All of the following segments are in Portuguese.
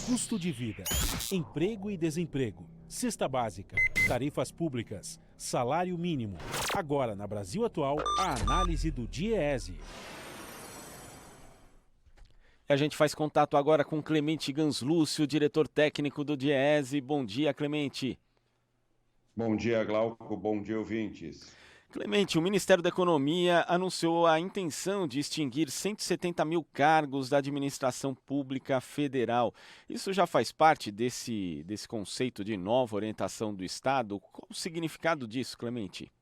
Custo de vida, emprego e desemprego, cesta básica, tarifas públicas, salário mínimo. Agora, na Brasil Atual, a análise do DIEESE. A gente faz contato agora com Clemente Ganslúcio, diretor técnico do DIEESE. Bom dia, Clemente. Bom dia, Glauco. Bom dia, ouvintes. Clemente, o Ministério da Economia anunciou a intenção de extinguir 170 mil cargos da administração pública federal. Isso já faz parte desse conceito de nova orientação do Estado? Qual o significado disso, Clemente?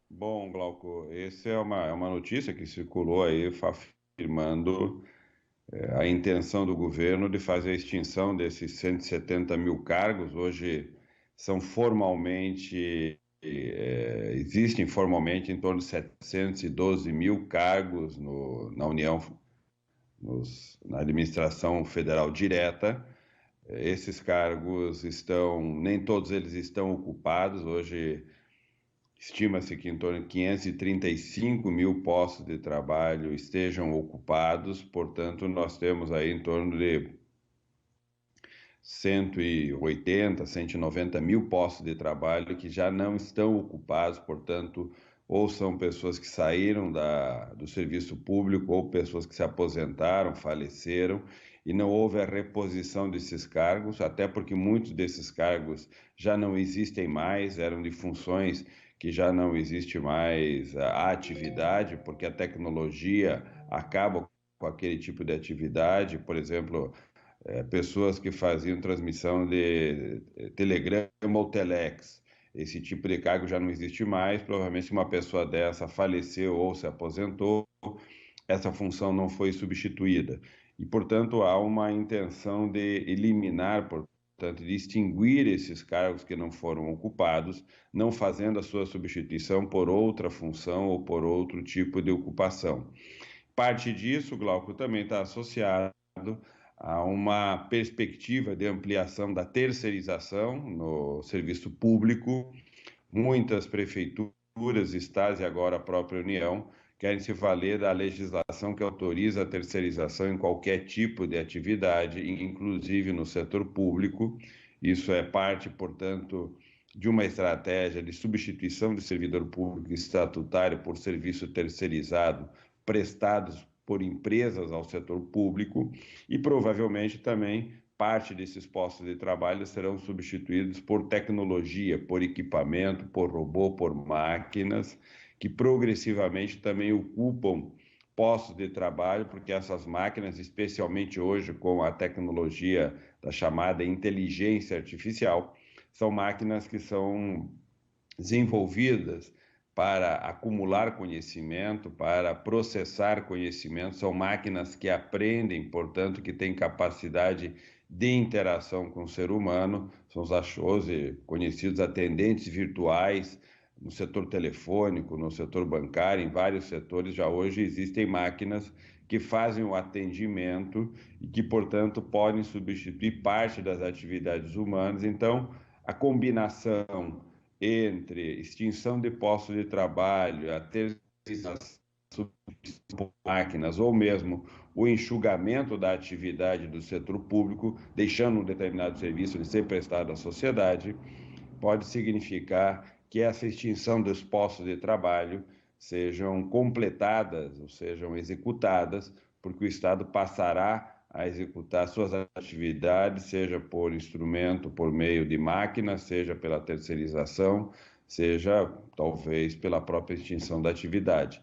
Bom, Glauco, essa é uma notícia que circulou aí afirmando a intenção do governo de fazer a extinção desses 170 mil cargos. Hoje são formalmente... existem formalmente em torno de 712 mil cargos na União, na administração federal direta. Esses cargos nem todos eles estão ocupados. Hoje estima-se que em torno de 535 mil postos de trabalho estejam ocupados, portanto nós temos aí em torno de 180, 190 mil postos de trabalho que já não estão ocupados, portanto, ou são pessoas que saíram do serviço público ou pessoas que se aposentaram, faleceram, e não houve a reposição desses cargos, até porque muitos desses cargos já não existem mais, eram de funções que já não existe mais a atividade, porque a tecnologia acaba com aquele tipo de atividade. Por exemplo, pessoas que faziam transmissão de telegrama ou telex. Esse tipo de cargo já não existe mais. Provavelmente, se uma pessoa dessa faleceu ou se aposentou, essa função não foi substituída. E, portanto, há uma intenção de eliminar, portanto, de extinguir esses cargos que não foram ocupados, não fazendo a sua substituição por outra função ou por outro tipo de ocupação. Parte disso, Glauco, também está associado a uma perspectiva de ampliação da terceirização no serviço público. Muitas prefeituras, estados e agora a própria União querem se valer da legislação que autoriza a terceirização em qualquer tipo de atividade, inclusive no setor público. Isso é parte, portanto, de uma estratégia de substituição de servidor público estatutário por serviço terceirizado prestados por empresas ao setor público, e provavelmente também parte desses postos de trabalho serão substituídos por tecnologia, por equipamento, por robô, por máquinas, que progressivamente também ocupam postos de trabalho, porque essas máquinas, especialmente hoje com a tecnologia da chamada inteligência artificial, são máquinas que são desenvolvidas para acumular conhecimento, para processar conhecimento. São máquinas que aprendem, portanto, que têm capacidade de interação com o ser humano. São os conhecidos atendentes virtuais no setor telefônico, no setor bancário, em vários setores. Já hoje existem máquinas que fazem o atendimento e que, portanto, podem substituir parte das atividades humanas. Então, a combinação entre extinção de postos de trabalho, a terceirização de máquinas ou mesmo o enxugamento da atividade do setor público, deixando um determinado serviço de ser prestado à sociedade, pode significar que essa extinção dos postos de trabalho sejam completadas ou sejam executadas, porque o Estado passará a executar suas atividades, seja por instrumento, por meio de máquinas, seja pela terceirização, seja talvez pela própria extinção da atividade.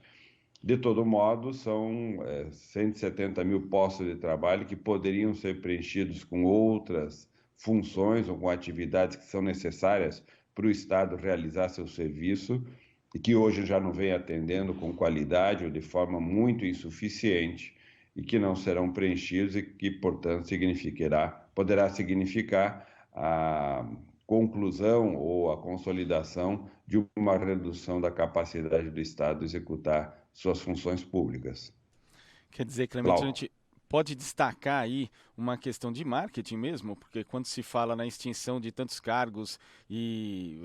De todo modo, são 170 mil postos de trabalho que poderiam ser preenchidos com outras funções ou com atividades que são necessárias para o Estado realizar seu serviço e que hoje já não vem atendendo com qualidade ou de forma muito insuficiente, e que não serão preenchidos e que, portanto, poderá significar a conclusão ou a consolidação de uma redução da capacidade do Estado de executar suas funções públicas. Quer dizer, Clemente, a gente pode destacar aí uma questão de marketing mesmo, porque quando se fala na extinção de tantos cargos e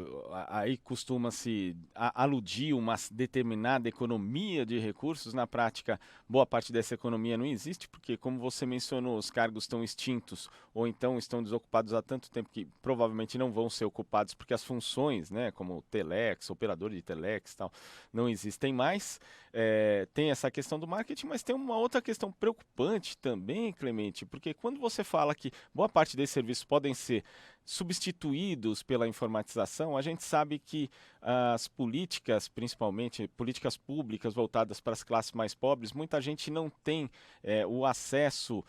aí costuma-se aludir uma determinada economia de recursos, na prática boa parte dessa economia não existe, porque como você mencionou, os cargos estão extintos ou então estão desocupados há tanto tempo que provavelmente não vão ser ocupados porque as funções, né, como telex, operador de telex e tal, não existem mais. Tem essa questão do marketing, mas tem uma outra questão preocupante também, Clemente, porque quando você fala que boa parte desses serviços podem ser substituídos pela informatização, a gente sabe que as políticas, principalmente políticas públicas voltadas para as classes mais pobres, muita gente não tem o acesso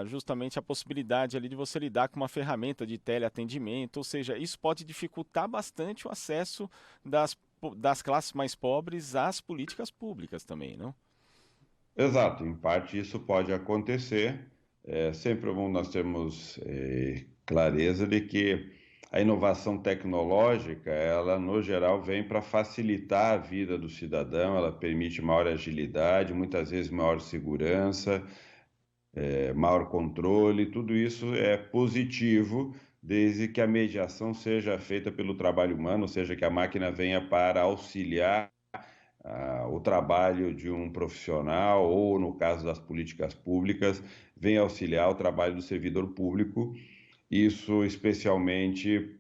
justamente à possibilidade ali de você lidar com uma ferramenta de teleatendimento, ou seja, isso pode dificultar bastante o acesso das classes mais pobres às políticas públicas também, não? Exato, em parte isso pode acontecer. É sempre bom nós termos clareza de que a inovação tecnológica, ela no geral vem para facilitar a vida do cidadão, ela permite maior agilidade, muitas vezes maior segurança, maior controle, tudo isso é positivo desde que a mediação seja feita pelo trabalho humano, ou seja, que a máquina venha para auxiliar o trabalho de um profissional ou, no caso das políticas públicas, vem auxiliar o trabalho do servidor público, isso especialmente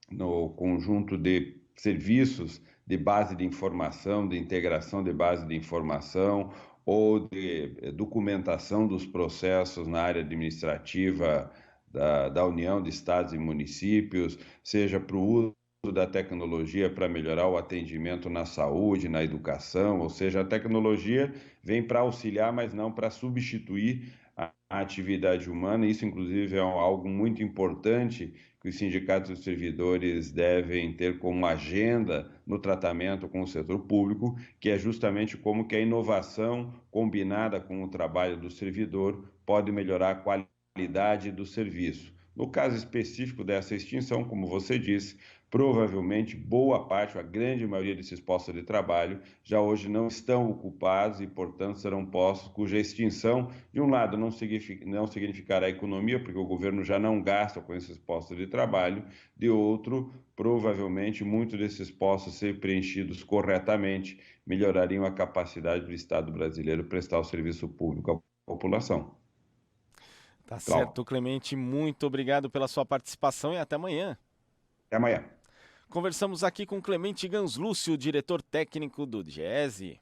no conjunto de serviços de base de informação, de integração de base de informação ou de documentação dos processos na área administrativa da União de Estados e Municípios, seja para o uso da tecnologia para melhorar o atendimento na saúde, na educação, ou seja, a tecnologia vem para auxiliar, mas não para substituir a atividade humana. Isso, inclusive, é algo muito importante que os sindicatos de servidores devem ter como agenda no tratamento com o setor público, que é justamente como que a inovação combinada com o trabalho do servidor pode melhorar a qualidade do serviço. No caso específico dessa extinção, como você disse, provavelmente boa parte, a grande maioria desses postos de trabalho já hoje não estão ocupados e, portanto, serão postos cuja extinção, de um lado, não significará economia, porque o governo já não gasta com esses postos de trabalho, de outro, provavelmente muitos desses postos ser preenchidos corretamente melhorariam a capacidade do Estado brasileiro prestar o serviço público à população. Tá certo, Clemente, muito obrigado pela sua participação e até amanhã. Até amanhã. Conversamos aqui com Clemente Ganslúcio, diretor técnico do DIESE.